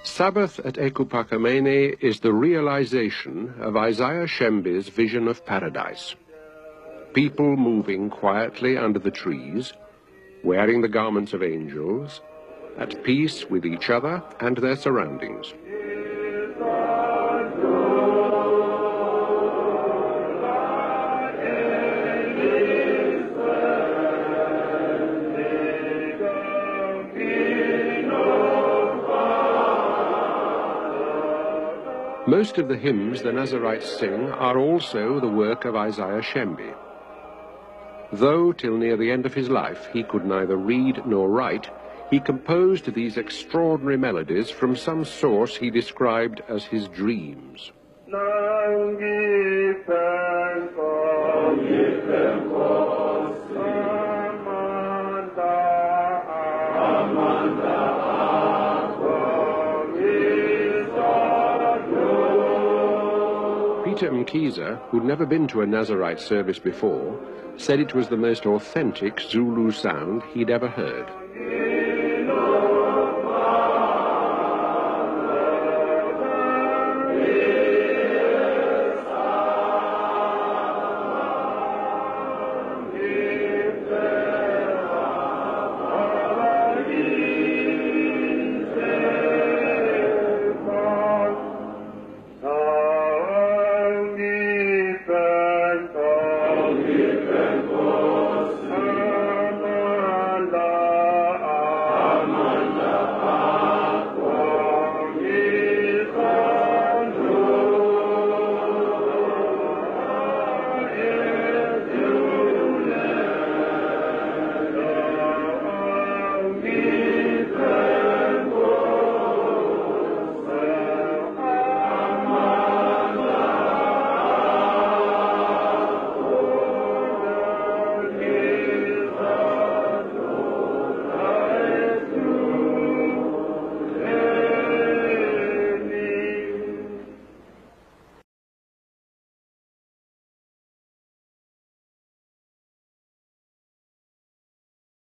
Sabbath at wasekuPhakameni is the realization of Isaiah Shembe's vision of paradise. People moving quietly under the trees, wearing the garments of angels, at peace with each other and their surroundings. Most of the hymns the Nazarites sing are also the work of Isaiah Shembe. Though till near the end of his life he could neither read nor write, he composed these extraordinary melodies from some source he described as his dreams. Peter Mkiza, who'd never been to a Nazarite service before, said it was the most authentic Zulu sound he'd ever heard.